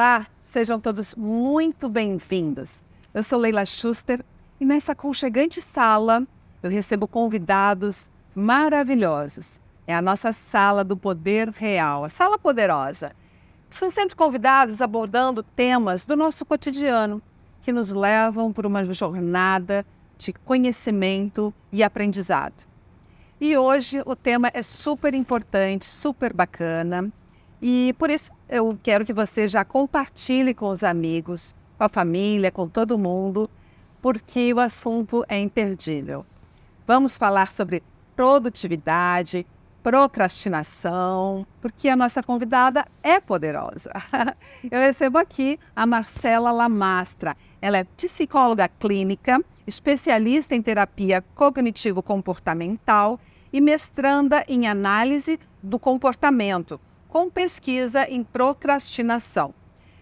Olá, sejam todos muito bem-vindos. Eu sou Leila Schuster e nessa aconchegante sala eu recebo convidados maravilhosos. É a nossa sala do poder real, a sala poderosa. São sempre convidados abordando temas do nosso cotidiano que nos levam por uma jornada de conhecimento e aprendizado. E hoje o tema é super importante, super bacana. E por isso eu quero que você já compartilhe com os amigos, com a família, com todo mundo, porque o assunto é imperdível. Vamos falar sobre produtividade, procrastinação, porque a nossa convidada é poderosa. Eu recebo aqui a Marcela Lamastra. Ela é psicóloga clínica, especialista em terapia cognitivo-comportamental e mestranda em análise do comportamento, com pesquisa em procrastinação.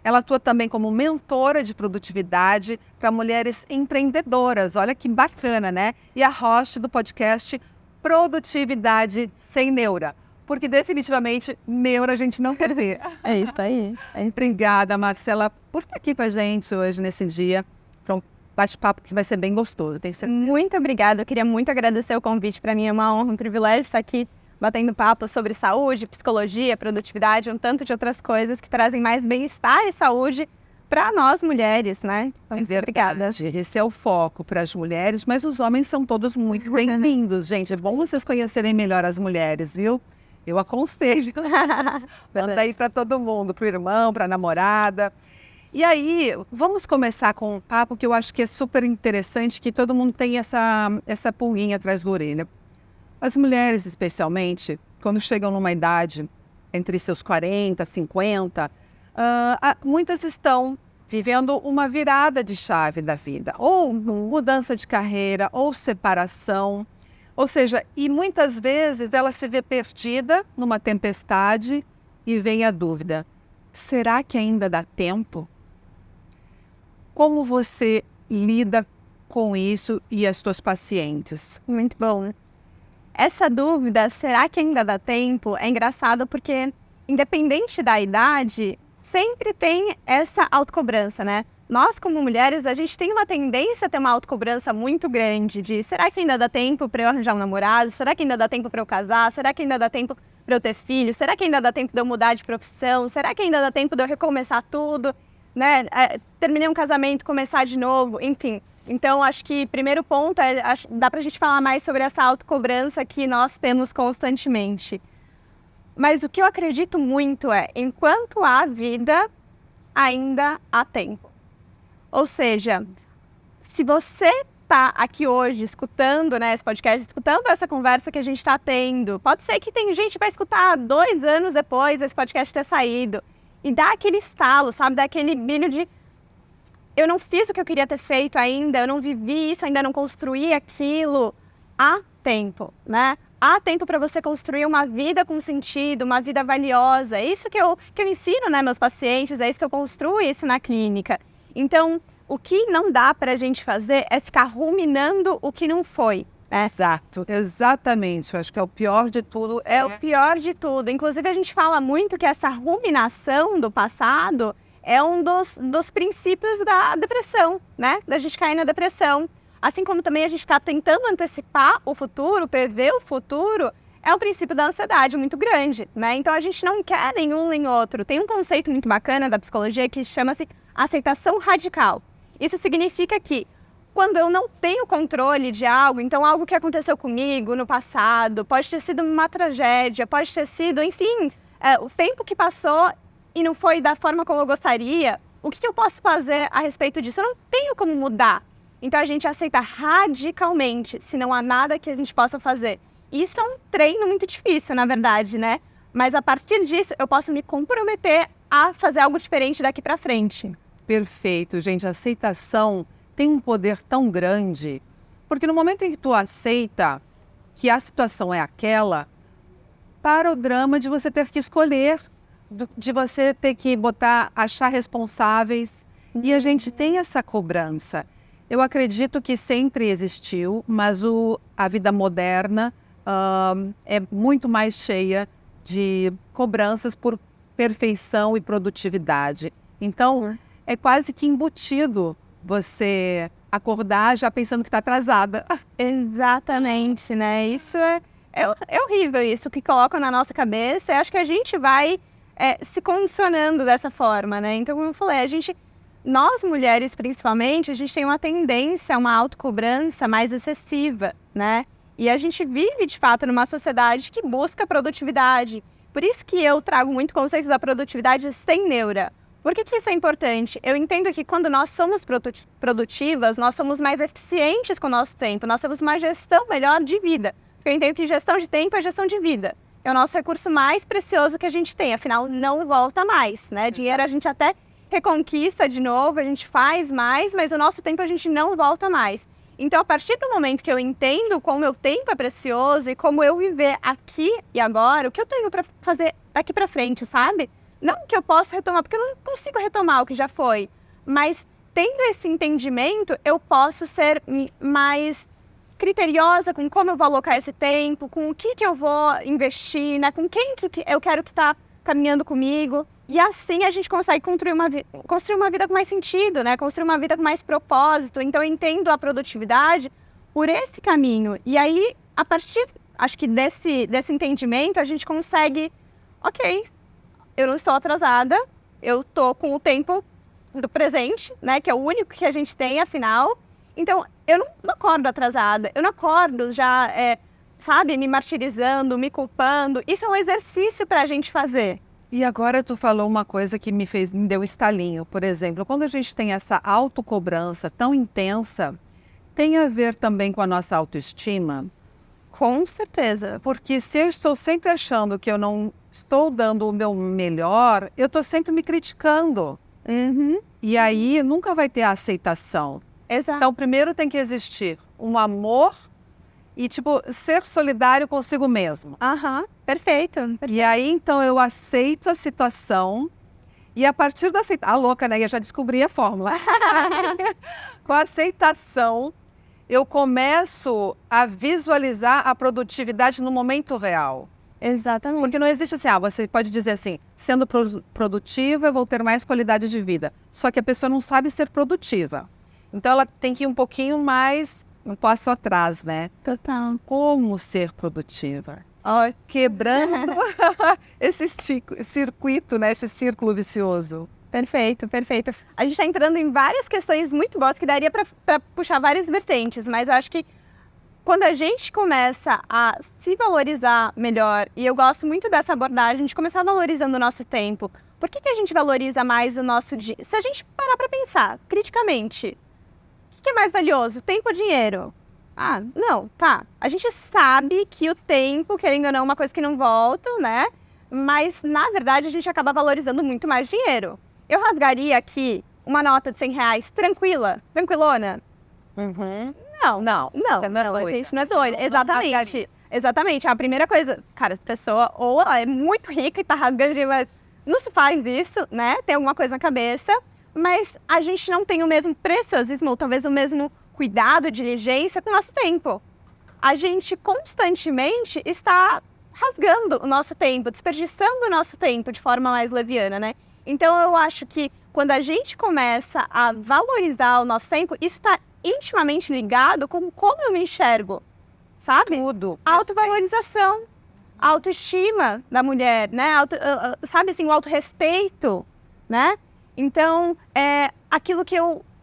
Ela atua também como mentora de produtividade para mulheres empreendedoras. Olha que bacana, né? E a host do podcast Produtividade Sem Neura. Porque definitivamente neura a gente não quer ter. É isso aí. Obrigada, Marcela, por estar aqui com a gente hoje, nesse dia, para um bate-papo que vai ser bem gostoso, tenho certeza. Muito obrigada. Eu queria muito agradecer o convite. Para mim é uma honra, um privilégio estar aqui batendo papo sobre saúde, psicologia, produtividade, um tanto de outras coisas que trazem mais bem-estar e saúde para nós mulheres, né? Então, É verdade. Obrigada. Esse é o foco para as mulheres, mas os homens são todos muito bem-vindos, gente. É bom vocês conhecerem melhor as mulheres, viu? Eu aconselho. Manda aí para todo mundo, para o irmão, para a namorada. E aí, vamos começar com um papo que eu acho que é super interessante, que todo mundo tem essa pulguinha atrás da orelha. As mulheres, especialmente, quando chegam numa idade entre seus 40, 50, muitas estão vivendo uma virada de chave da vida, ou mudança de carreira, ou separação. Ou seja, e muitas vezes ela se vê perdida numa tempestade e vem a dúvida: será que ainda dá tempo? Como você lida com isso e as suas pacientes? Muito bom. Essa dúvida, será que ainda dá tempo? É engraçado porque, independente da idade, sempre tem essa autocobrança, né? Nós, como mulheres, a gente tem uma tendência a ter uma autocobrança muito grande de será que ainda dá tempo para eu arranjar um namorado? Será que ainda dá tempo para eu casar? Será que ainda dá tempo para eu ter filho? Será que ainda dá tempo de eu mudar de profissão? Será que ainda dá tempo de eu recomeçar tudo? Né? Terminei um casamento, começar de novo, enfim. Então, acho que primeiro ponto dá pra gente falar mais sobre essa autocobrança que nós temos constantemente. Mas o que eu acredito muito é, enquanto há vida, ainda há tempo. Ou seja, se você está aqui hoje escutando, né, esse podcast, escutando essa conversa que a gente está tendo, pode ser que tem gente que vai escutar 2 anos depois esse podcast ter saído e dá aquele estalo, sabe, dá aquele brilho de eu não fiz o que eu queria ter feito ainda, eu não vivi isso, ainda não construí aquilo. Há tempo, né? Há tempo para você construir uma vida com sentido, uma vida valiosa. É isso que eu ensino, né, meus pacientes, é isso que eu construo isso na clínica. Então, o que não dá para a gente fazer é ficar ruminando o que não foi. Né? Exato, exatamente. Eu acho que é o pior de tudo. É o pior de tudo. Inclusive, a gente fala muito que essa ruminação do passado é um dos princípios da depressão, né? Da gente cair na depressão. Assim como também a gente está tentando antecipar o futuro, prever o futuro, é um princípio da ansiedade muito grande, né? Então a gente não quer nenhum nem outro. Tem um conceito muito bacana da psicologia que chama-se aceitação radical. Isso significa que quando eu não tenho controle de algo, então algo que aconteceu comigo no passado, pode ter sido uma tragédia, pode ter sido, enfim, o tempo que passou e não foi da forma como eu gostaria, o que eu posso fazer a respeito disso? Eu não tenho como mudar. Então a gente aceita radicalmente, se não há nada que a gente possa fazer. E isso é um treino muito difícil, na verdade, né? Mas a partir disso, eu posso me comprometer a fazer algo diferente daqui para frente. Perfeito, gente. A aceitação tem um poder tão grande, porque no momento em que tu aceita que a situação é aquela, para o drama de você ter que escolher, de você ter que achar responsáveis, e a gente tem essa cobrança. Eu acredito que sempre existiu, mas a vida moderna é muito mais cheia de cobranças por perfeição e produtividade. Então, é quase que embutido você acordar já pensando que está atrasada. Exatamente, né? Isso é horrível, isso que colocam na nossa cabeça. Eu acho que a gente vai se condicionando dessa forma, né? Então, como eu falei, nós mulheres principalmente, a gente tem uma tendência a uma autocobrança mais excessiva, né? E a gente vive, de fato, numa sociedade que busca produtividade. Por isso que eu trago muito o conceito da produtividade sem neura. Por que isso é importante? Eu entendo que quando nós somos produtivas, nós somos mais eficientes com o nosso tempo, nós temos uma gestão melhor de vida. Porque eu entendo que gestão de tempo é gestão de vida. É o nosso recurso mais precioso que a gente tem, afinal, não volta mais, né? Dinheiro a gente até reconquista de novo, a gente faz mais, mas o nosso tempo a gente não volta mais. Então, a partir do momento que eu entendo como o meu tempo é precioso e como eu viver aqui e agora, o que eu tenho para fazer daqui para frente, sabe? Não que eu possa retomar, porque eu não consigo retomar o que já foi, mas tendo esse entendimento, eu posso ser mais criteriosa com como eu vou alocar esse tempo, com o que eu vou investir, né? Com quem que eu quero que está caminhando comigo. E assim a gente consegue construir uma vida com mais sentido, né? Construir uma vida com mais propósito. Então eu entendo a produtividade por esse caminho. E aí, a partir, acho que desse entendimento, a gente consegue, ok, eu não estou atrasada, eu estou com o tempo do presente, né? Que é o único que a gente tem, afinal. Então, eu não acordo atrasada, eu não acordo já, sabe, me martirizando, me culpando. Isso é um exercício para a gente fazer. E agora tu falou uma coisa que me deu um estalinho. Por exemplo, quando a gente tem essa autocobrança tão intensa, tem a ver também com a nossa autoestima? Com certeza. Porque se eu estou sempre achando que eu não estou dando o meu melhor, eu estou sempre me criticando. Uhum. E aí nunca vai ter a aceitação. Exato. Então, primeiro tem que existir um amor e, ser solidário consigo mesmo. Aham, perfeito. E aí, então, eu aceito a situação e a partir da aceitação... louca, né? Eu já descobri a fórmula. Com a aceitação, eu começo a visualizar a produtividade no momento real. Exatamente. Porque não existe assim, você pode dizer assim, sendo produtiva, eu vou ter mais qualidade de vida. Só que a pessoa não sabe ser produtiva. Então, ela tem que ir um pouquinho mais, um passo atrás, né? Total. Como ser produtiva? Ó, Quebrando esse circuito, né? Esse círculo vicioso. perfeito, perfeito. A gente está entrando em várias questões muito boas que daria para puxar várias vertentes, mas eu acho que quando a gente começa a se valorizar melhor, e eu gosto muito dessa abordagem, de começar valorizando o nosso tempo. Por que a gente valoriza mais o nosso dia? Se a gente parar para pensar criticamente, o que é mais valioso, tempo ou dinheiro? Ah, não, tá. A gente sabe que o tempo, querendo ou não, é uma coisa que não volta, né? Mas, na verdade, a gente acaba valorizando muito mais dinheiro. Eu rasgaria aqui uma nota de R$100 tranquilona? Uhum. Não, Você não é doida. a gente não é doida. Exatamente. rasgaria. Exatamente. A primeira coisa, cara, essa pessoa ou ela é muito rica e tá rasgando dinheiro, mas não se faz isso, né? Tem alguma coisa na cabeça, mas a gente não tem o mesmo preciosismo, ou talvez o mesmo cuidado, diligência com o nosso tempo. A gente constantemente está rasgando o nosso tempo, desperdiçando o nosso tempo de forma mais leviana, né? Então eu acho que quando a gente começa a valorizar o nosso tempo, isso está intimamente ligado com como eu me enxergo, sabe? Tudo. Autovalorização, autoestima da mulher, né? Sabe assim, o autorrespeito, né? Então,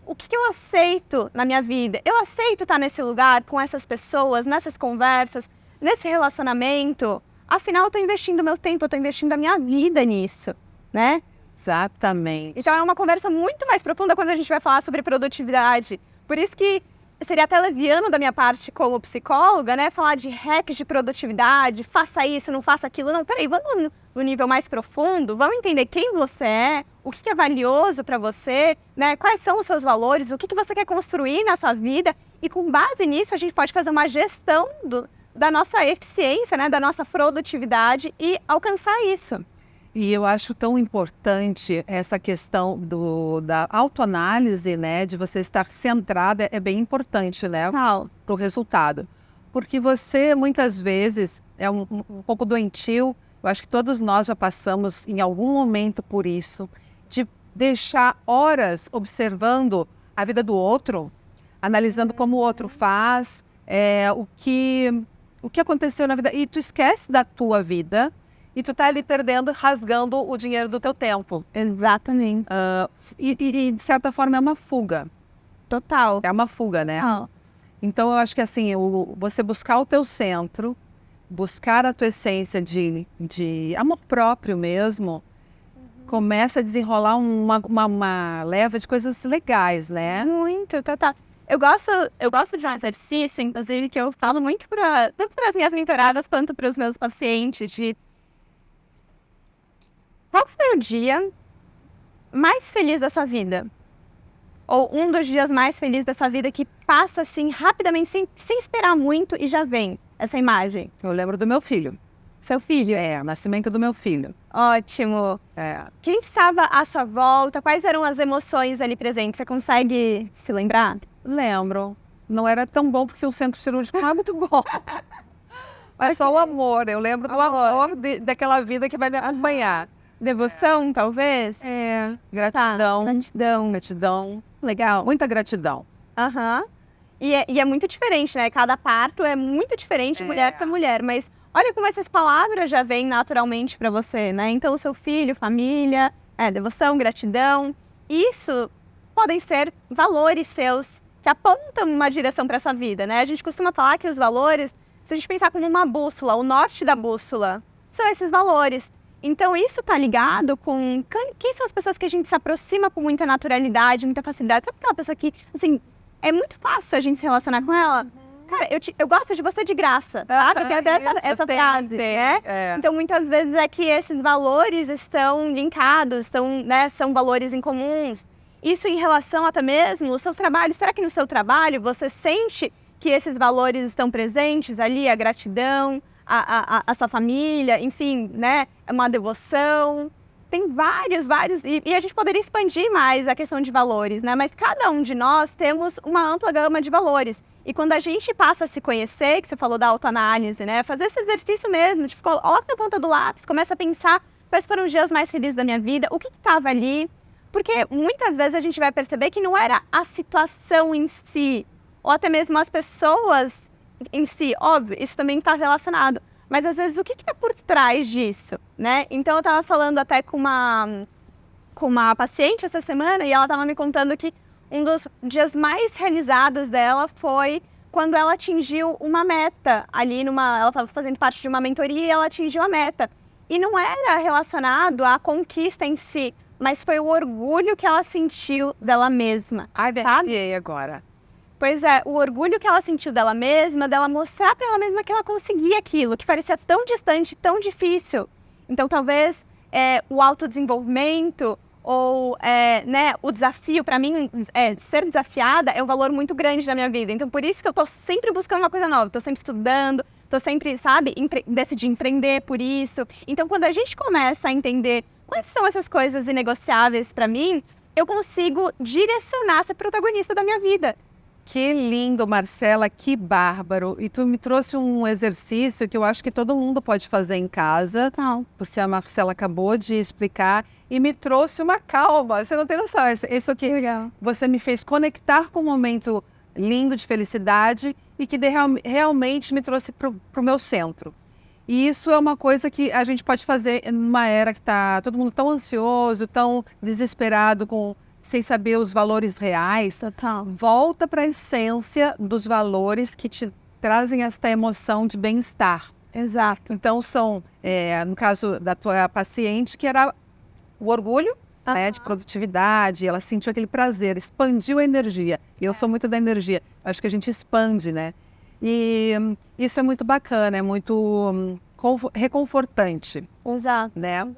o que eu aceito na minha vida? Eu aceito estar nesse lugar com essas pessoas, nessas conversas, nesse relacionamento. Afinal, eu estou investindo meu tempo, eu estou investindo a minha vida nisso, né? Exatamente. Então, é uma conversa muito mais profunda quando a gente vai falar sobre produtividade. Por isso que seria até leviano da minha parte como psicóloga, né? Falar de hacks de produtividade, faça isso, não faça aquilo. Não, peraí, vamos no nível mais profundo, vamos entender quem você é, o que é valioso para você, né? Quais são os seus valores, o que você quer construir na sua vida. E com base nisso, a gente pode fazer uma gestão da nossa eficiência, né? Da nossa produtividade e alcançar isso. E eu acho tão importante essa questão da autoanálise, né? De você estar centrada, é bem importante, né? Para o resultado. Porque você, muitas vezes, é um pouco doentio. Eu acho que todos nós já passamos, em algum momento, por isso. De deixar horas observando a vida do outro, analisando como o outro faz, o que aconteceu na vida. E tu esquece da tua vida e tu tá ali perdendo, rasgando o dinheiro do teu tempo. Exatamente. E de certa forma é uma fuga. Total. É uma fuga, né? Então eu acho que assim, você buscar o teu centro, buscar a tua essência de amor próprio mesmo, começa a desenrolar uma leva de coisas legais, né? Muito, total. Eu gosto de um exercício, inclusive, que eu falo muito tanto para as minhas mentoradas quanto para os meus pacientes, de qual foi o dia mais feliz da sua vida? Ou um dos dias mais felizes da sua vida que passa assim rapidamente, sem esperar muito e já vem essa imagem. Eu lembro do meu filho. Seu filho? O nascimento do meu filho. Ótimo. Quem estava à sua volta? Quais eram as emoções ali presentes? Você consegue se lembrar? Lembro. Não era tão bom porque o centro cirúrgico não é muito bom. Mas só o amor. Eu lembro do amor daquela vida que vai me acompanhar. Devoção, talvez? Gratidão. Gratidão. Legal. Muita gratidão. E é muito diferente, né? Cada parto é muito diferente, mulher para mulher. Mas olha como essas palavras já vêm naturalmente para você, né? Então, o seu filho, família, devoção, gratidão. Isso podem ser valores seus que apontam uma direção para sua vida, né? A gente costuma falar que os valores, se a gente pensar como uma bússola, o norte da bússola, são esses valores. Então, isso tá ligado com quem são as pessoas que a gente se aproxima com muita naturalidade, muita facilidade. Sabe aquela pessoa que, assim, é muito fácil a gente se relacionar com ela? Cara, eu gosto de você de graça, sabe? Tem até essa frase, né? Então, muitas vezes é que esses valores estão linkados, são valores em comuns. Isso em relação até mesmo ao seu trabalho. Será que no seu trabalho você sente que esses valores estão presentes ali? A gratidão, a sua família, enfim, né? Uma devoção. Tem vários. E a gente poderia expandir mais a questão de valores, né? Mas cada um de nós temos uma ampla gama de valores. E quando a gente passa a se conhecer, que você falou da autoanálise, né? Fazer esse exercício mesmo, tipo, coloca na ponta do lápis, começa a pensar quais foram os dias mais felizes da minha vida, o que estava ali. Porque muitas vezes a gente vai perceber que não era a situação em si, ou até mesmo as pessoas em si. Óbvio, isso também está relacionado. Mas às vezes o que é por trás disso, né? Então eu estava falando até com uma paciente essa semana e ela estava me contando que um dos dias mais realizados dela foi quando ela atingiu uma meta ali ela estava fazendo parte de uma mentoria e ela atingiu a meta. E não era relacionado à conquista em si, mas foi o orgulho que ela sentiu dela mesma. Ai, vergonhei agora. Pois é, o orgulho que ela sentiu dela mesma, dela mostrar para ela mesma que ela conseguia aquilo, que parecia tão distante, tão difícil. Então, talvez o autodesenvolvimento ou né, o desafio, para mim, ser desafiada é um valor muito grande na minha vida. Então, por isso que eu estou sempre buscando uma coisa nova, estou sempre estudando, estou sempre, sabe, decidi empreender por isso. Então, quando a gente começa a entender quais são essas coisas inegociáveis para mim, eu consigo direcionar, ser protagonista da minha vida. Que lindo, Marcela, que bárbaro. E tu me trouxe um exercício que eu acho que todo mundo pode fazer em casa, porque a Marcela acabou de explicar, e me trouxe uma calma. Você não tem noção, isso aqui, legal. Você me fez conectar com um momento lindo de felicidade e que realmente me trouxe para o meu centro. E isso é uma coisa que a gente pode fazer numa era que está todo mundo tão ansioso, tão desesperado, sem saber os valores reais. Total. Volta para a essência dos valores que te trazem esta emoção de bem-estar. Exato. Então são, no caso da tua paciente, que era o orgulho, né, de produtividade, ela sentiu aquele prazer, expandiu a energia. E eu sou muito da energia, acho que a gente expande, né? E isso é muito bacana, é muito reconfortante. Exato. Né?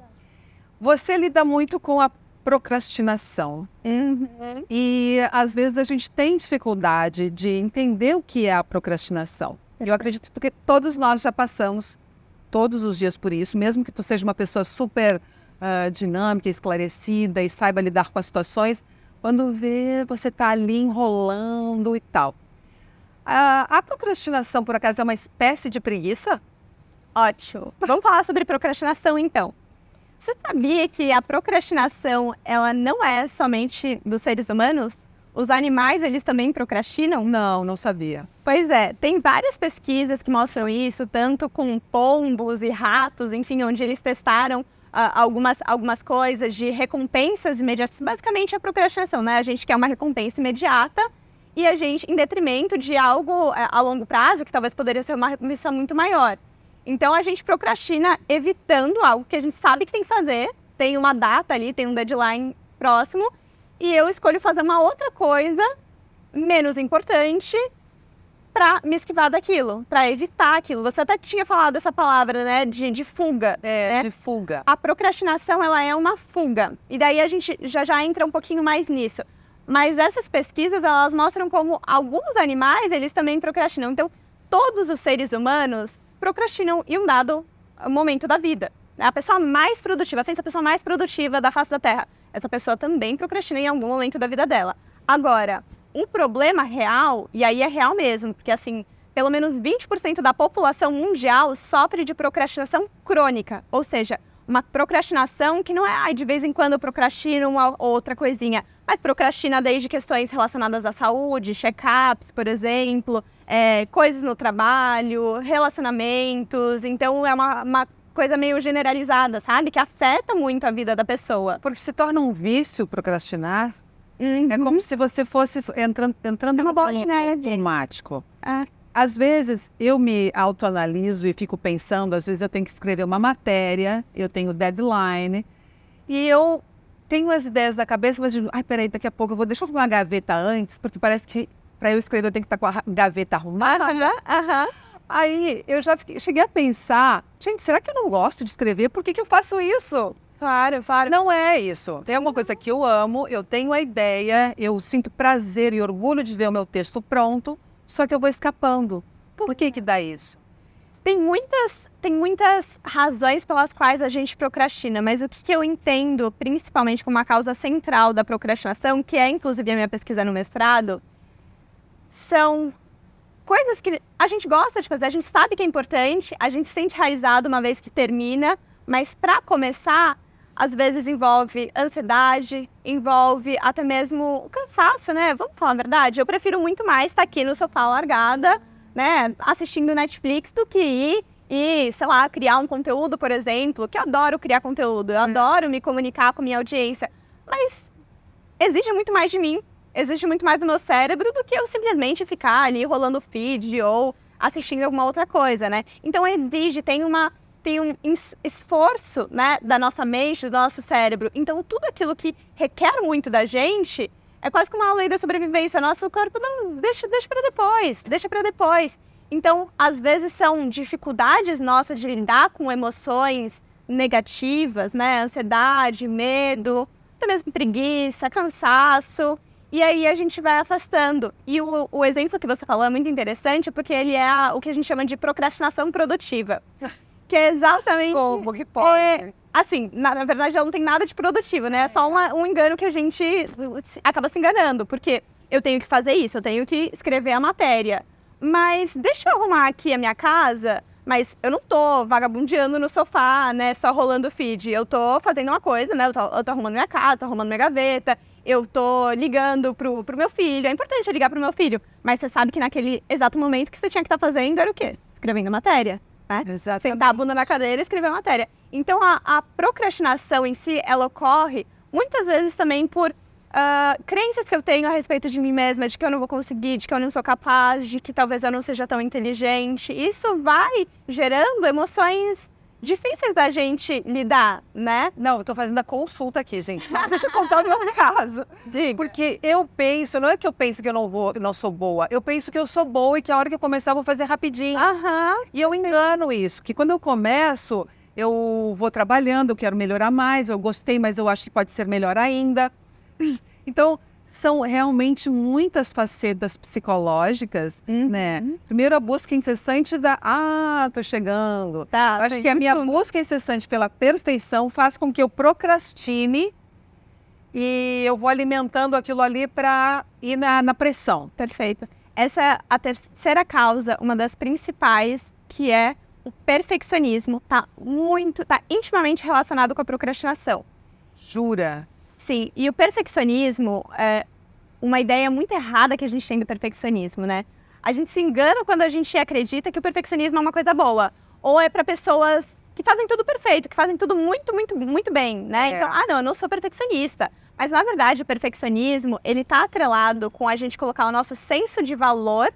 Você lida muito com a procrastinação. E às vezes a gente tem dificuldade de entender o que é a procrastinação. Eu acredito que todos nós já passamos todos os dias por isso, mesmo que tu seja uma pessoa super dinâmica, esclarecida e saiba lidar com as situações, quando vê você está ali enrolando e tal. A procrastinação, por acaso, é uma espécie de preguiça? Ótimo. Vamos falar sobre procrastinação, então. Você sabia que a procrastinação, ela não é somente dos seres humanos? Os animais, eles também procrastinam? Não, não sabia. Pois é, tem várias pesquisas que mostram isso, tanto com pombos e ratos, enfim, onde eles testaram algumas coisas de recompensas imediatas. Basicamente, a procrastinação, né? A gente quer uma recompensa imediata e a gente, em detrimento de algo a longo prazo, que talvez poderia ser uma recompensa muito maior. Então, a gente procrastina evitando algo que a gente sabe que tem que fazer, tem uma data ali, tem um deadline próximo, e eu escolho fazer uma outra coisa menos importante para me esquivar daquilo, para evitar aquilo. Você até tinha falado essa palavra, né, de fuga. Né? De fuga. A procrastinação, ela é uma fuga. E daí a gente já entra um pouquinho mais nisso. Mas essas pesquisas, elas mostram como alguns animais, eles também procrastinam. Então, todos os seres humanos procrastinam em um dado momento da vida. A pessoa mais produtiva, pensa a pessoa mais produtiva da face da Terra. Essa pessoa também procrastina em algum momento da vida dela. Agora, um problema real, e aí é real mesmo, porque assim, pelo menos 20% da população mundial sofre de procrastinação crônica. Ou seja, uma procrastinação que não é de vez em quando eu procrastino uma outra coisinha, mas procrastina desde questões relacionadas à saúde, check-ups, por exemplo, coisas no trabalho, relacionamentos. Então, é uma coisa meio generalizada, sabe? Que afeta muito a vida da pessoa. Porque se torna um vício procrastinar. É como se você fosse entrando numa bola de neve automático. Às vezes, eu me autoanaliso e fico pensando, às vezes eu tenho que escrever uma matéria, eu tenho deadline, e eu tenho as ideias na cabeça, mas digo, peraí, daqui a pouco deixa eu arrumar uma gaveta antes, porque parece que para eu escrever eu tenho que estar com a gaveta arrumada. Aí eu já cheguei a pensar, gente, será que eu não gosto de escrever? Por que eu faço isso? Claro. Não é isso. Tem uma coisa que eu amo, eu tenho a ideia, eu sinto prazer e orgulho de ver o meu texto pronto, só que eu vou escapando. Por que dá isso? Tem muitas razões pelas quais a gente procrastina, mas o que eu entendo, principalmente como uma causa central da procrastinação, que é inclusive a minha pesquisa no mestrado, são coisas que a gente gosta de fazer, a gente sabe que é importante, a gente se sente realizado uma vez que termina, mas para começar, às vezes envolve ansiedade, envolve até mesmo o cansaço, né? Vamos falar a verdade? Eu prefiro muito mais estar aqui no sofá largada, né, assistindo Netflix, do que ir e, sei lá, criar um conteúdo, por exemplo, que eu adoro criar conteúdo, eu adoro me comunicar com minha audiência, mas exige muito mais de mim, exige muito mais do meu cérebro do que eu simplesmente ficar ali rolando feed ou assistindo alguma outra coisa, né? Então tem um esforço, né, da nossa mente, do nosso cérebro. Então, tudo aquilo que requer muito da gente é quase como uma lei da sobrevivência. Nosso corpo não deixa para depois. Então, às vezes são dificuldades nossas de lidar com emoções negativas, né, ansiedade, medo, até mesmo preguiça, cansaço. E aí a gente vai afastando. E o exemplo que você falou é muito interessante porque ele é o que a gente chama de procrastinação produtiva. Que é exatamente... Como que pode? Assim, na verdade, ela não tem nada de produtivo, né? É só um engano que a gente acaba se enganando. Porque eu tenho que fazer isso, eu tenho que escrever a matéria. Mas deixa eu arrumar aqui a minha casa, mas eu não tô vagabundeando no sofá, né? Só rolando feed. Eu tô fazendo uma coisa, né? Eu tô arrumando minha casa, tô arrumando minha gaveta. Eu tô ligando pro meu filho. É importante eu ligar pro meu filho. Mas você sabe que naquele exato momento que você tinha que estar fazendo era o quê? Escrevendo a matéria. Né? Exatamente. Sentar a bunda na cadeira e escrever a matéria. Então, a procrastinação em si, ela ocorre muitas vezes também por crenças que eu tenho a respeito de mim mesma, de que eu não vou conseguir, de que eu não sou capaz, de que talvez eu não seja tão inteligente. Isso vai gerando emoções difíceis da gente lidar, né? Não, eu tô fazendo a consulta aqui, gente. Deixa eu contar o meu caso. Diga. Porque eu penso, não é que eu penso que eu não sou boa, eu penso que eu sou boa e que a hora que eu começar eu vou fazer rapidinho. E eu engano isso, que quando eu começo, eu vou trabalhando, eu quero melhorar mais, eu gostei, mas eu acho que pode ser melhor ainda. Então, são realmente muitas facetas psicológicas, né? Primeiro, a busca incessante tô chegando. Tá, eu acho que a minha busca incessante pela perfeição faz com que eu procrastine e eu vou alimentando aquilo ali para ir na pressão. Perfeito. Essa é a terceira causa, uma das principais, que é o perfeccionismo tá intimamente relacionado com a procrastinação. Jura? Sim, e o perfeccionismo é uma ideia muito errada que a gente tem do perfeccionismo, né? A gente se engana quando a gente acredita que o perfeccionismo é uma coisa boa. Ou é para pessoas que fazem tudo perfeito, que fazem tudo muito, muito, muito bem, né? Então, não, eu não sou perfeccionista. Mas, na verdade, o perfeccionismo, ele tá atrelado com a gente colocar o nosso senso de valor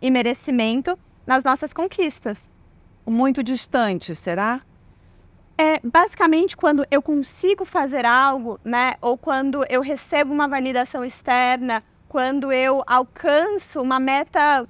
e merecimento nas nossas conquistas. Muito distante, será? É basicamente quando eu consigo fazer algo, né? Ou quando eu recebo uma validação externa, quando eu alcanço uma meta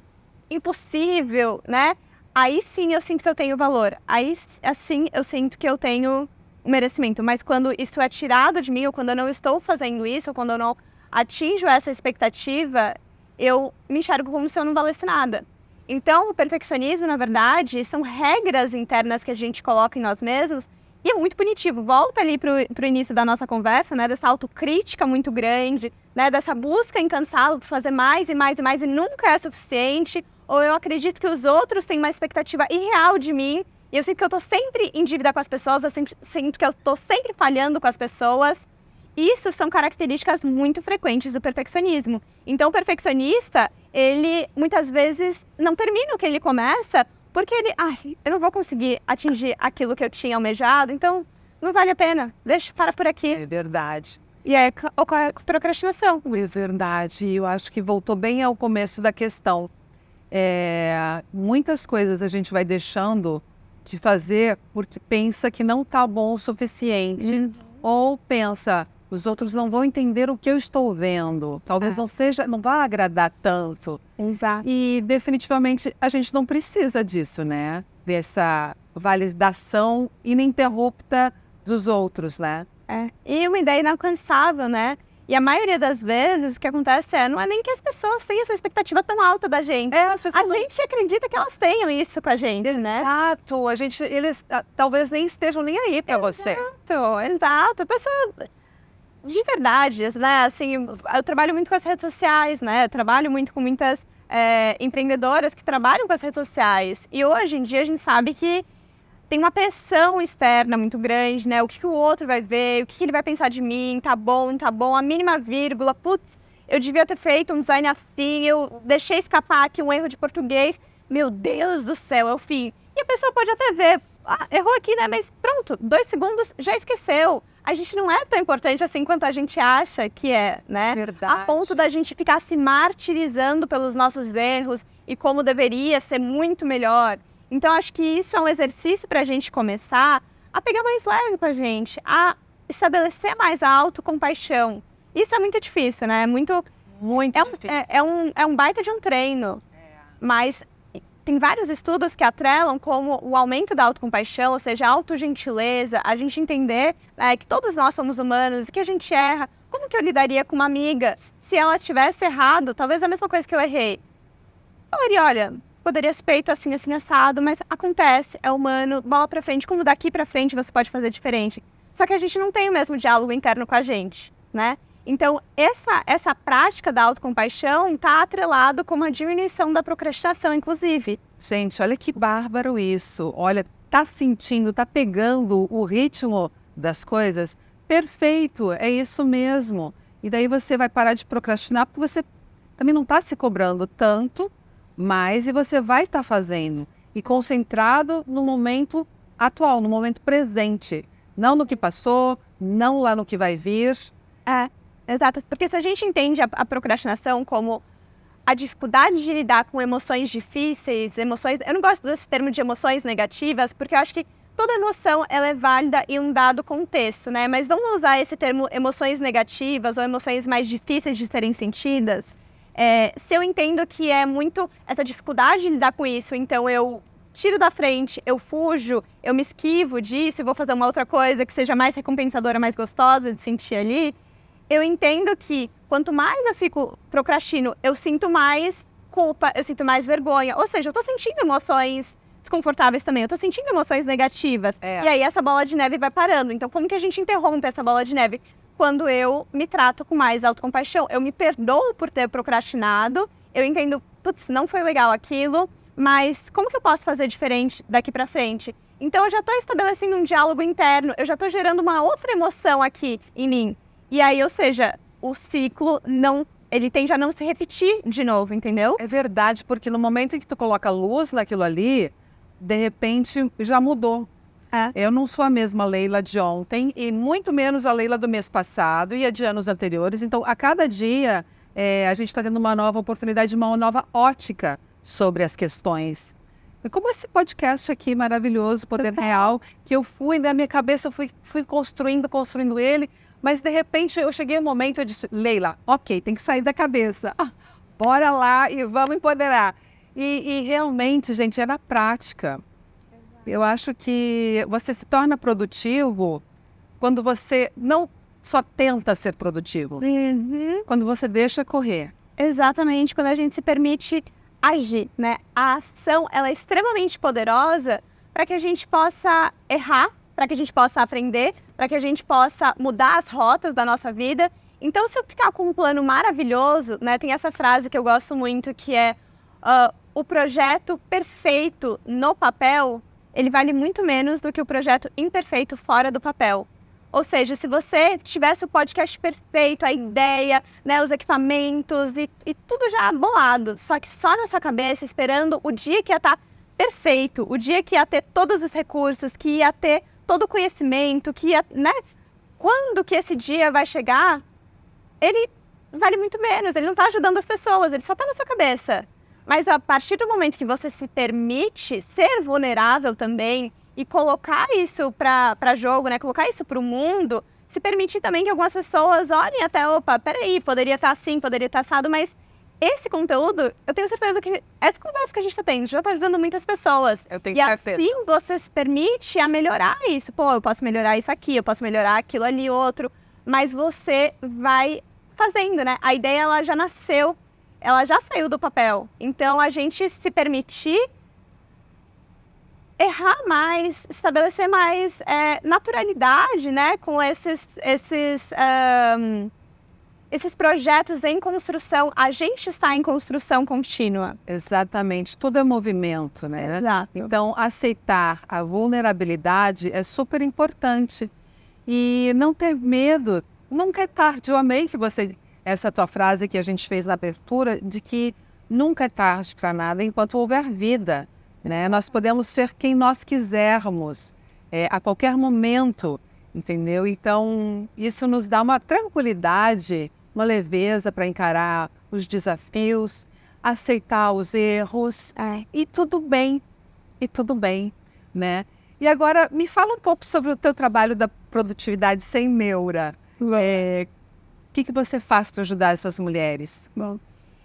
impossível, né? Aí sim eu sinto que eu tenho valor. Aí assim eu sinto que eu tenho merecimento. Mas quando isso é tirado de mim, ou quando eu não estou fazendo isso, ou quando eu não atinjo essa expectativa, eu me enxergo como se eu não valesse nada. Então, o perfeccionismo, na verdade, são regras internas que a gente coloca em nós mesmos e é muito punitivo. Volta ali pro início da nossa conversa, né? Dessa autocrítica muito grande, né? Dessa busca incansável por fazer mais e mais e mais e nunca é suficiente. Ou eu acredito que os outros têm uma expectativa irreal de mim e eu sinto que eu tô sempre em dívida com as pessoas, eu sinto que eu tô sempre falhando com as pessoas. Isso são características muito frequentes do perfeccionismo. Então, o perfeccionista, ele muitas vezes não termina o que ele começa porque ele, eu não vou conseguir atingir aquilo que eu tinha almejado, então não vale a pena, para por aqui. É verdade. E aí ocorre a procrastinação. É verdade. E eu acho que voltou bem ao começo da questão. Muitas coisas a gente vai deixando de fazer porque pensa que não está bom o suficiente. Ou pensa, os outros não vão entender o que eu estou vendo. Talvez não vá agradar tanto. Exato. E definitivamente a gente não precisa disso, né? Dessa validação ininterrupta dos outros, né? E uma ideia inalcançável, né? E a maioria das vezes o que acontece não é nem que as pessoas têm essa expectativa tão alta da gente. As pessoas gente acredita que elas tenham isso com a gente, né? Exato. Eles talvez nem estejam nem aí para você. Exato. A pessoa, de verdade, né? Assim, eu trabalho muito com as redes sociais, né? Eu trabalho muito com muitas empreendedoras que trabalham com as redes sociais. E hoje em dia a gente sabe que tem uma pressão externa muito grande, né? O que o outro vai ver, o que ele vai pensar de mim, tá bom, não tá bom, a mínima vírgula, putz, eu devia ter feito um design assim, eu deixei escapar aqui um erro de português, meu Deus do céu, é o fim. E a pessoa pode até ver, errou aqui, né? Mas pronto, 2 segundos, já esqueceu. A gente não é tão importante assim quanto a gente acha que é, né? Verdade. A ponto da gente ficar se martirizando pelos nossos erros e como deveria ser muito melhor. Então, acho que isso é um exercício para a gente começar a pegar mais leve com a gente, a estabelecer mais a autocompaixão. Isso é muito difícil, né? Muito difícil. É um baita de um treino. Mas tem vários estudos que atrelam como o aumento da autocompaixão, ou seja, a autogentileza, a gente entender que todos nós somos humanos e que a gente erra. Como que eu lidaria com uma amiga se ela tivesse errado, talvez a mesma coisa que eu errei? Falaria, olha, poderia ser feito assim, assim, assado, mas acontece, é humano, bola pra frente, como daqui pra frente você pode fazer diferente. Só que a gente não tem o mesmo diálogo interno com a gente, né? Então, essa prática da autocompaixão está atrelado com uma diminuição da procrastinação, inclusive. Gente, olha que bárbaro isso. Olha, tá sentindo, tá pegando o ritmo das coisas? Perfeito, é isso mesmo. E daí você vai parar de procrastinar porque você também não está se cobrando tanto, mas você vai estar fazendo. E concentrado no momento atual, no momento presente. Não no que passou, não lá no que vai vir. Exato. Porque se a gente entende a procrastinação como a dificuldade de lidar com emoções difíceis, emoções... Eu não gosto desse termo de emoções negativas, porque eu acho que toda emoção ela é válida em um dado contexto, né? Mas vamos usar esse termo emoções negativas ou emoções mais difíceis de serem sentidas. Se eu entendo que é muito essa dificuldade de lidar com isso, então eu tiro da frente, eu fujo, eu me esquivo disso e vou fazer uma outra coisa que seja mais recompensadora, mais gostosa de sentir ali, eu entendo que quanto mais eu procrastino, eu sinto mais culpa, eu sinto mais vergonha. Ou seja, eu tô sentindo emoções desconfortáveis também, eu tô sentindo emoções negativas. E aí essa bola de neve vai parando. Então, como que a gente interrompe essa bola de neve? quando eu me trato com mais autocompaixão. Eu me perdoo por ter procrastinado, eu entendo, putz, não foi legal aquilo, mas como que eu posso fazer diferente daqui para frente? Então eu já estou estabelecendo um diálogo interno, eu já estou gerando uma outra emoção aqui em mim. E aí, ou seja, o ciclo ele tende a não se repetir de novo, entendeu? É verdade, porque no momento em que tu coloca luz naquilo ali, de repente já mudou. Eu não sou a mesma Leila de ontem e muito menos a Leila do mês passado e a de anos anteriores. Então, a cada dia, a gente está tendo uma nova oportunidade, uma nova ótica sobre as questões. E como esse podcast aqui maravilhoso, Poder Real, que eu fui, na minha cabeça, eu fui construindo ele, mas de repente eu cheguei um momento e eu disse, Leila, ok, tem que sair da cabeça. Bora lá e vamos empoderar. E realmente, gente, é na prática. Eu acho que você se torna produtivo quando você não só tenta ser produtivo, quando você deixa correr. Exatamente, quando a gente se permite agir, né? A ação, ela é extremamente poderosa para que a gente possa errar, para que a gente possa aprender, para que a gente possa mudar as rotas da nossa vida. Então, se eu ficar com um plano maravilhoso, né? Tem essa frase que eu gosto muito, que é o projeto perfeito no papel, ele vale muito menos do que o projeto imperfeito fora do papel. Ou seja, se você tivesse o podcast perfeito, a ideia, né, os equipamentos e tudo já bolado, só que só na sua cabeça, esperando o dia que ia estar perfeito, o dia que ia ter todos os recursos, que ia ter todo o conhecimento, que ia, né, quando que esse dia vai chegar, ele vale muito menos, ele não está ajudando as pessoas, ele só está na sua cabeça. Mas a partir do momento que você se permite ser vulnerável também e colocar isso para jogo, né? Colocar isso para o mundo, se permitir também que algumas pessoas olhem até, opa, peraí, poderia estar assim, poderia estar assado, mas esse conteúdo, eu tenho certeza que essa conversa que a gente está tendo já está ajudando muitas pessoas. Eu tenho e certeza. assim você se permite a melhorar isso. Pô, eu posso melhorar isso aqui, eu posso melhorar aquilo ali, outro. Mas você vai fazendo, né? A ideia, ela já nasceu. Ela já saiu do papel. Então, a gente se permitir errar mais, estabelecer mais naturalidade, né? Com esses projetos em construção. A gente está em construção contínua. Exatamente. Tudo é movimento, né? Exato. Então, aceitar a vulnerabilidade é super importante. E não ter medo. Nunca é tarde. Eu amei que você... Essa tua frase que a gente fez na abertura, de que nunca é tarde para nada enquanto houver vida, né? Nós podemos ser quem nós quisermos, a qualquer momento, entendeu? Então, isso nos dá uma tranquilidade, uma leveza para encarar os desafios, aceitar os erros, e tudo bem, né? E agora, me fala um pouco sobre o teu trabalho da produtividade sem neura. O que você faz para ajudar essas mulheres? Bom,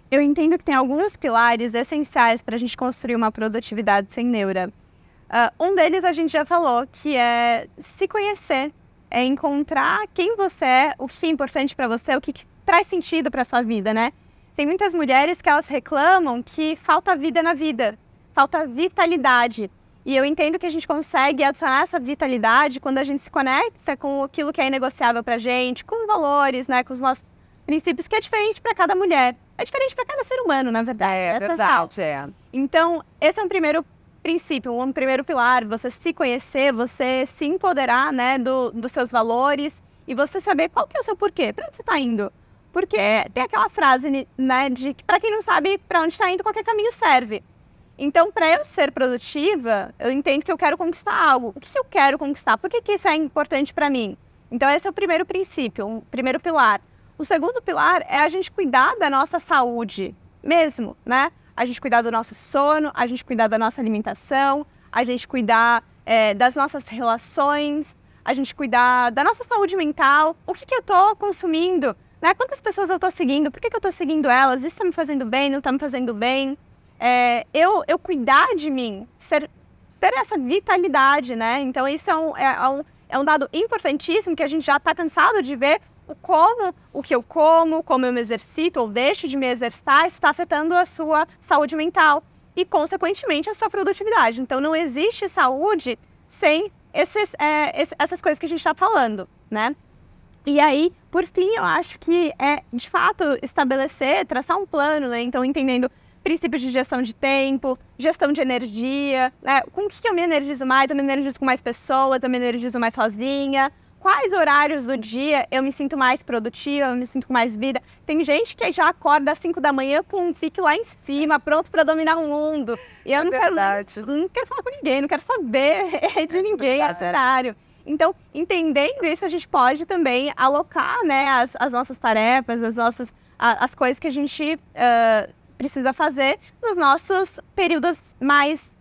eu entendo que tem alguns pilares essenciais para a gente construir uma produtividade sem neura. Um deles a gente já falou, que é se conhecer, é encontrar quem você é, o que é importante para você, o que traz sentido para a sua vida, né? Tem muitas mulheres que elas reclamam que falta vida na vida, falta vitalidade. E eu entendo que a gente consegue adicionar essa vitalidade quando a gente se conecta com aquilo que é inegociável pra gente, com valores, né, com os nossos princípios, que é diferente para cada mulher. É diferente para cada ser humano, na verdade. É verdade. Então, esse é um primeiro princípio, um primeiro pilar, você se conhecer, você se empoderar, né, dos seus valores e você saber qual que é o seu porquê, para onde você está indo. Porque tem aquela frase, né, de que para quem não sabe para onde está indo, qualquer caminho serve. Então, para eu ser produtiva, eu entendo que eu quero conquistar algo. O que eu quero conquistar? Por que isso é importante para mim? Então, esse é o primeiro princípio, o primeiro pilar. O segundo pilar é a gente cuidar da nossa saúde mesmo, né? A gente cuidar do nosso sono, a gente cuidar da nossa alimentação, a gente cuidar das nossas relações, a gente cuidar da nossa saúde mental. O que eu estou consumindo? Né? Quantas pessoas eu estou seguindo? Por que eu estou seguindo elas? Isso está me fazendo bem? Não está me fazendo bem? Eu cuidar de mim, ter essa vitalidade, né? Então, isso é um dado importantíssimo que a gente já está cansado de ver o que eu como eu me exercito ou deixo de me exercitar, isso está afetando a sua saúde mental e, consequentemente, a sua produtividade. Então, não existe saúde sem essas coisas que a gente está falando, né? E aí, por fim, eu acho que é, de fato, estabelecer, traçar um plano, né? Então, entendendo princípios de gestão de tempo, gestão de energia, né? Com o que eu me energizo mais? Eu me energizo com mais pessoas, eu me energizo mais sozinha? Quais horários do dia eu me sinto mais produtiva, eu me sinto com mais vida? Tem gente que já acorda às 5 da manhã com um pique lá em cima, pronto para dominar o mundo. E eu não quero falar com ninguém, não quero saber de ninguém esse horário. Então, entendendo isso, a gente pode também alocar, né, as nossas tarefas, as coisas que a gente precisa fazer nos nossos períodos mais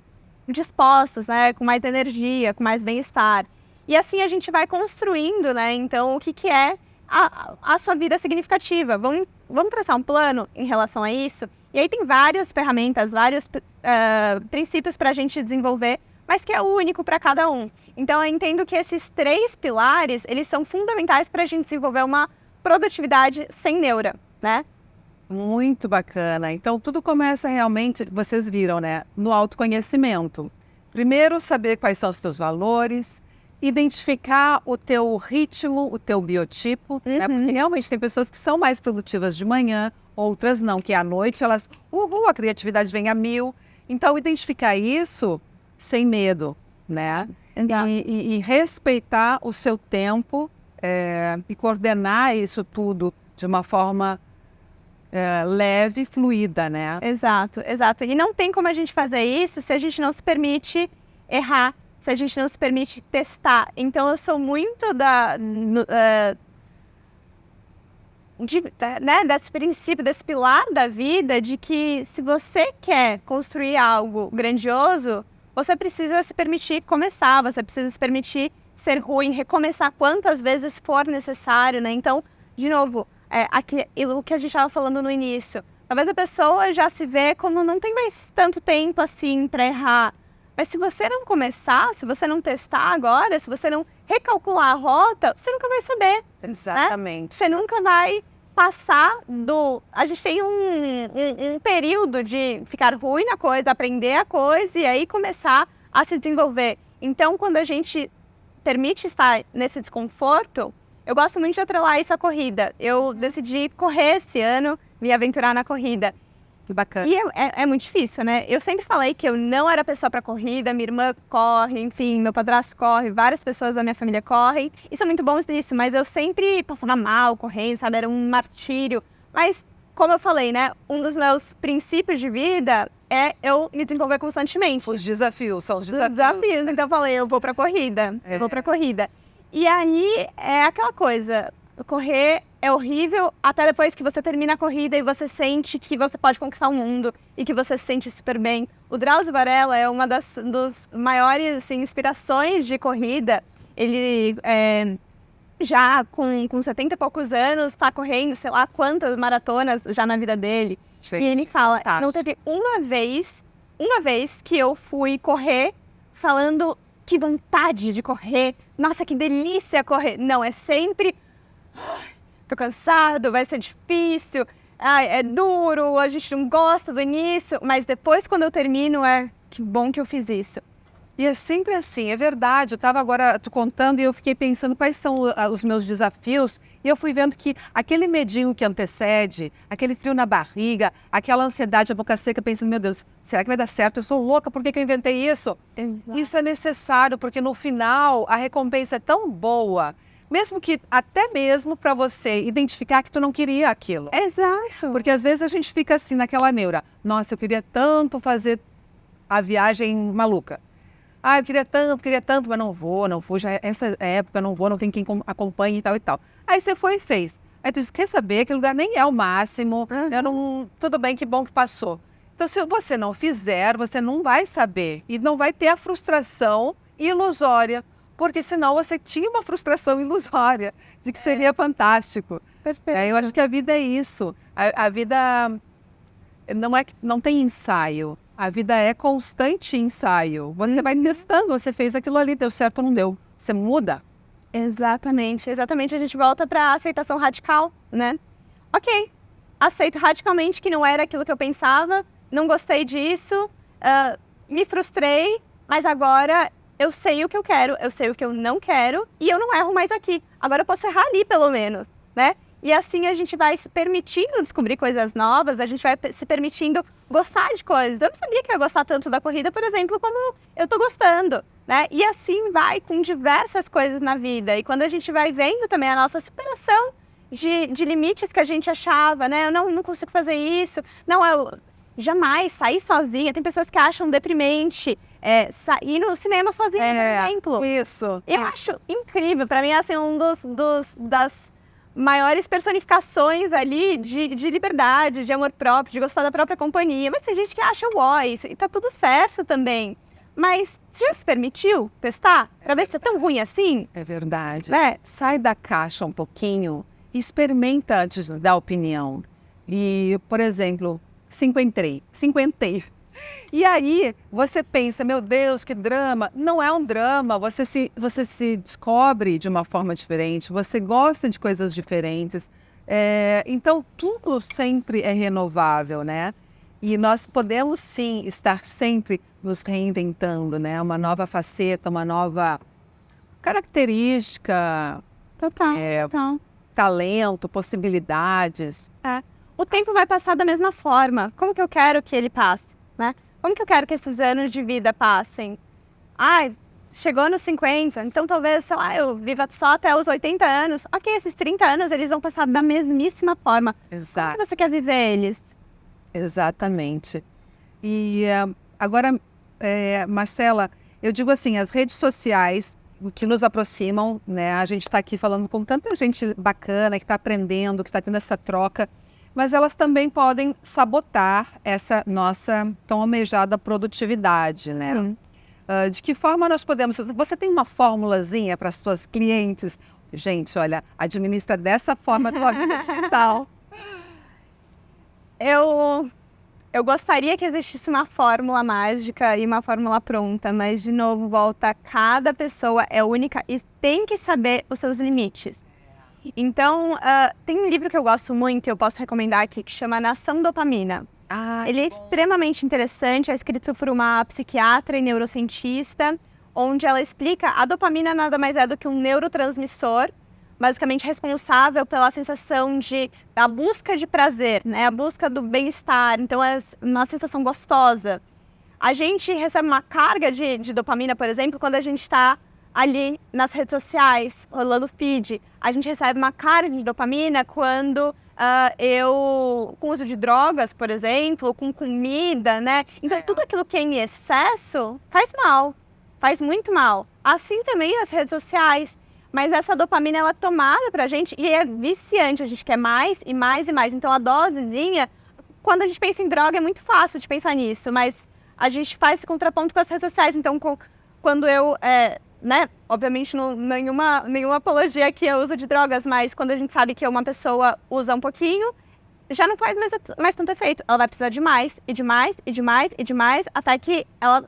dispostos, né, com mais energia, com mais bem-estar. E assim a gente vai construindo, né, então, o que é a sua vida significativa. Vamos traçar um plano em relação a isso? E aí tem várias ferramentas, vários princípios para a gente desenvolver, mas que é único para cada um. Então, eu entendo que esses 3 pilares, eles são fundamentais para a gente desenvolver uma produtividade sem neura, né? Muito bacana. Então, tudo começa realmente, vocês viram, né? No autoconhecimento. Primeiro, saber quais são os teus valores, identificar o teu ritmo, o teu biotipo, né? Porque realmente tem pessoas que são mais produtivas de manhã, outras não, que à noite elas, a criatividade vem a mil. Então, identificar isso sem medo, né? E respeitar o seu tempo e coordenar isso tudo de uma forma leve e fluida, né? Exato, exato. E não tem como a gente fazer isso se a gente não se permite errar, se a gente não se permite testar. Então, eu sou muito desse princípio, desse pilar da vida, de que se você quer construir algo grandioso, você precisa se permitir começar, você precisa se permitir ser ruim, recomeçar quantas vezes for necessário, né? Então, de novo, o que a gente estava falando no início, talvez a pessoa já se vê como não tem mais tanto tempo assim para errar. Mas se você não começar, se você não testar agora, se você não recalcular a rota, você nunca vai saber. Exatamente. Né? Você nunca vai passar do... A gente tem um período de ficar ruim na coisa, aprender a coisa e aí começar a se desenvolver. Então, quando a gente permite estar nesse desconforto, eu gosto muito de atrelar isso à corrida. Eu decidi correr esse ano, me aventurar na corrida. Que bacana. E é muito difícil, né? Eu sempre falei que eu não era pessoa para corrida, minha irmã corre, enfim, meu padrasto corre, várias pessoas da minha família correm. E são muito bons nisso, mas eu sempre passava mal correndo, sabe? Era um martírio. Mas, como eu falei, né? Um dos meus princípios de vida é eu me desenvolver constantemente. Os desafios, são os desafios. Desafios. Então eu falei, eu vou pra corrida, eu vou pra corrida. E aí é aquela coisa, correr é horrível até depois que você termina a corrida e você sente que você pode conquistar o mundo e que você se sente super bem. O Drauzio Varela é uma dos maiores assim, inspirações de corrida. Ele já com 70 e poucos anos está correndo, sei lá quantas maratonas já na vida dele. Gente, e ele fala, não teve uma vez que eu fui correr falando que vontade de correr, nossa, que delícia correr. Não, é sempre... Tô cansado, vai ser difícil, é duro, a gente não gosta do início, mas depois quando eu termino que bom que eu fiz isso. E é sempre assim, é verdade. Eu estava agora contando e eu fiquei pensando quais são os meus desafios e eu fui vendo que aquele medinho que antecede, aquele frio na barriga, aquela ansiedade, a boca seca, pensando, meu Deus, será que vai dar certo? Eu sou louca, por que eu inventei isso? Exato. Isso é necessário, porque no final a recompensa é tão boa, mesmo que até mesmo para você identificar que tu não queria aquilo. Exato. Porque às vezes a gente fica assim naquela neura, nossa, eu queria tanto fazer a viagem maluca. Eu queria tanto, mas não vou, já essa época não vou, não tem quem acompanhe e tal e tal. Aí você foi e fez. Aí tu disse, quer saber, aquele lugar nem é o máximo, tudo bem, que bom que passou. Então, se você não fizer, você não vai saber e não vai ter a frustração ilusória, porque senão você tinha uma frustração ilusória de que seria fantástico. Perfeito. Eu acho que a vida é isso. A vida não tem ensaio. A vida é constante ensaio. Você vai testando, você fez aquilo ali, deu certo ou não deu. Você muda. Exatamente. A gente volta para a aceitação radical, né? Ok, aceito radicalmente que não era aquilo que eu pensava, não gostei disso, me frustrei, mas agora eu sei o que eu quero, eu sei o que eu não quero e eu não erro mais aqui. Agora eu posso errar ali, pelo menos, né? E assim a gente vai se permitindo descobrir coisas novas, a gente vai se permitindo gostar de coisas. Eu não sabia que eu ia gostar tanto da corrida, por exemplo, como eu tô gostando, né? E assim vai com diversas coisas na vida. E quando a gente vai vendo também a nossa superação de limites que a gente achava, né? Eu não consigo fazer isso. Não, eu jamais sair sozinha. Tem pessoas que acham deprimente sair no cinema sozinha, por exemplo. Isso. Eu acho incrível. Pra mim, é assim, das maiores personificações ali de liberdade, de amor próprio, de gostar da própria companhia. Mas tem gente que acha isso. E tá tudo certo também. Mas você já se permitiu testar? Pra ver se é tão ruim assim? É verdade. Né? Sai da caixa um pouquinho e experimenta antes de dar opinião. E, por exemplo, cinquentei. E aí você pensa, meu Deus, que drama. Não é um drama, você se descobre de uma forma diferente, você gosta de coisas diferentes. Então, tudo sempre é renovável, né? E nós podemos, sim, estar sempre nos reinventando, né? Uma nova faceta, uma nova característica, Total. talento, possibilidades. O tempo vai passar da mesma forma. Como que eu quero que ele passe, né? Como que eu quero que esses anos de vida passem? Chegou nos 50, então talvez, sei lá, eu viva só até os 80 anos. Ok, esses 30 anos eles vão passar da mesmíssima forma. Exato. Como você quer viver eles? Exatamente. E agora, Marcela, eu digo assim, as redes sociais que nos aproximam, né? A gente está aqui falando com tanta gente bacana, que está aprendendo, que está tendo essa troca, mas elas também podem sabotar essa nossa tão almejada produtividade, né? Sim. De que forma nós podemos... Você tem uma formulazinha para as suas clientes? Gente, olha, administra dessa forma a tua vida digital. Eu gostaria que existisse uma fórmula mágica e uma fórmula pronta, mas, de novo, volta, cada pessoa é única e tem que saber os seus limites. Então, tem um livro que eu gosto muito, eu posso recomendar aqui, que chama Nação Dopamina. Ele é extremamente interessante, é escrito por uma psiquiatra e neurocientista, onde ela explica a dopamina nada mais é do que um neurotransmissor, basicamente responsável pela sensação da busca de prazer, né? A busca do bem-estar, então é uma sensação gostosa. A gente recebe uma carga de dopamina, por exemplo, quando a gente está ali nas redes sociais, rolando feed. A gente recebe uma carga de dopamina quando com o uso de drogas, por exemplo, com comida, né? Então tudo aquilo que é em excesso faz mal, faz muito mal. Assim também as redes sociais. Mas essa dopamina, ela é tomada pra gente e é viciante, a gente quer mais e mais e mais. Então a dosezinha, quando a gente pensa em droga, é muito fácil de pensar nisso, mas a gente faz esse contraponto com as redes sociais. Então quando eu, obviamente nenhuma apologia aqui ao uso de drogas, mas quando a gente sabe que uma pessoa usa um pouquinho, já não faz mais tanto efeito. Ela vai precisar de mais, e de mais, e de mais, e de mais, até que ela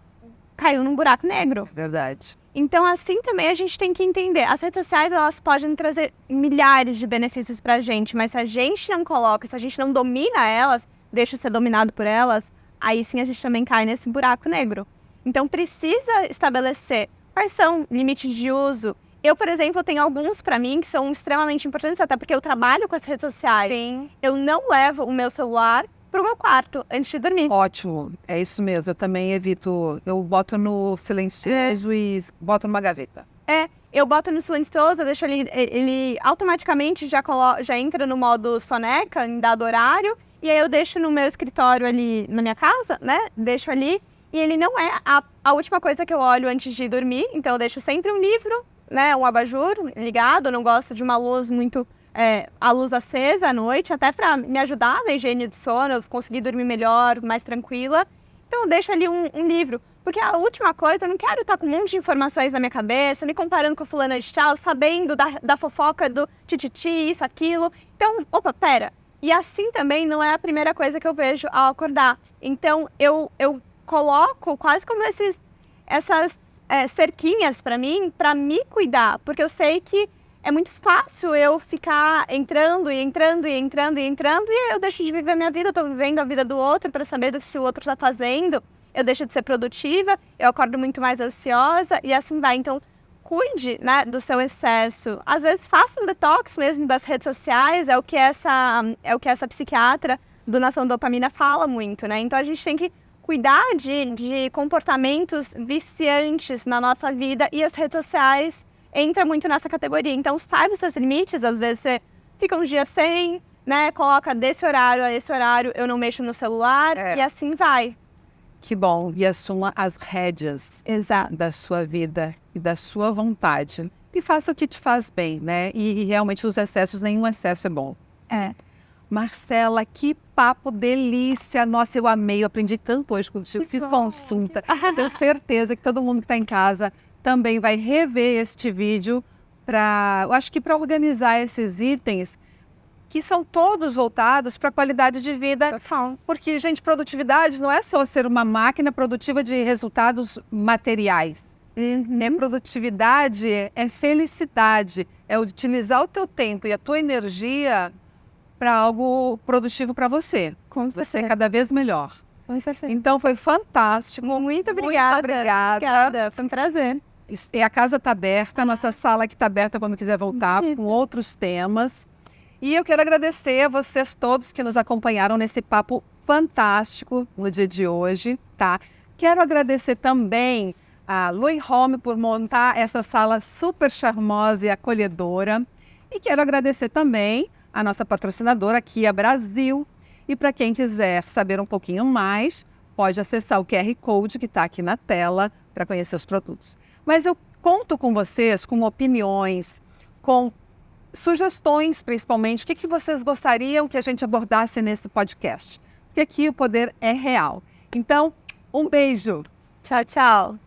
caiu num buraco negro. Verdade. Então, assim também a gente tem que entender. As redes sociais, elas podem trazer milhares de benefícios pra gente, mas se a gente não coloca, se a gente não domina elas, deixa ser dominado por elas, aí sim a gente também cai nesse buraco negro. Então, precisa estabelecer quais são limites de uso. Eu, por exemplo, tenho alguns pra mim que são extremamente importantes, até porque eu trabalho com as redes sociais. Sim. Eu não levo o meu celular pro meu quarto antes de dormir. Ótimo, é isso mesmo. Eu também evito, eu boto no silencioso e boto numa gaveta. Eu boto no silencioso, eu deixo ele automaticamente já entra no modo soneca, em dado horário, e aí eu deixo no meu escritório ali na minha casa, né? Deixo ali, e ele não é a última coisa que eu olho antes de dormir, então eu deixo sempre um livro, né? Um abajur ligado, eu não gosto de uma luz muito... a luz acesa à noite, até para me ajudar na higiene de sono, eu conseguir dormir melhor, mais tranquila. Então eu deixo ali um livro, porque a última coisa, eu não quero estar com um monte de informações na minha cabeça, me comparando com a fulana de tal, sabendo da fofoca do tititi, isso, aquilo. Então, pera. E assim também não é a primeira coisa que eu vejo ao acordar. Então eu coloco quase como essas cerquinhas para mim, para me cuidar, porque eu sei que é muito fácil eu ficar entrando e eu deixo de viver a minha vida, eu tô vivendo a vida do outro para saber do que o outro tá fazendo. eu deixo de ser produtiva, eu acordo muito mais ansiosa e assim vai. Então, cuide, né, do seu excesso. Às vezes, faça um detox mesmo das redes sociais, é o que essa psiquiatra do Nação Dopamina fala muito, né? Então, a gente tem que cuidar de comportamentos viciantes na nossa vida e as redes sociais entram muito nessa categoria. Então, saiba os seus limites. Às vezes, você fica uns dias sem, né? Coloca desse horário a esse horário, eu não mexo no celular e assim vai. Que bom. E assuma as rédeas da sua vida e da sua vontade. E faça o que te faz bem, né? E realmente os excessos, nenhum excesso é bom. Marcela, que papo delícia! Nossa, eu amei, eu aprendi tanto hoje contigo, fiz consulta. Tenho certeza que todo mundo que está em casa também vai rever este vídeo eu acho que para organizar esses itens que são todos voltados para a qualidade de vida. Porque, gente, produtividade não é só ser uma máquina produtiva de resultados materiais. Produtividade é felicidade, é utilizar o teu tempo e a tua energia para algo produtivo para você. Você cada vez melhor. Com certeza. Então foi fantástico. Muito obrigada. Obrigada. Foi um prazer. E a casa está aberta, a nossa sala que está aberta quando quiser voltar com outros temas. E eu quero agradecer a vocês todos que nos acompanharam nesse papo fantástico no dia de hoje, tá? Quero agradecer também a Lui Home por montar essa sala super charmosa e acolhedora. E quero agradecer também a nossa patrocinadora Kia Brasil. E para quem quiser saber um pouquinho mais, pode acessar o QR Code que está aqui na tela para conhecer os produtos. Mas eu conto com vocês, com opiniões, com sugestões, principalmente, o que vocês gostariam que a gente abordasse nesse podcast. Porque aqui o poder é real. Então, um beijo. Tchau, tchau.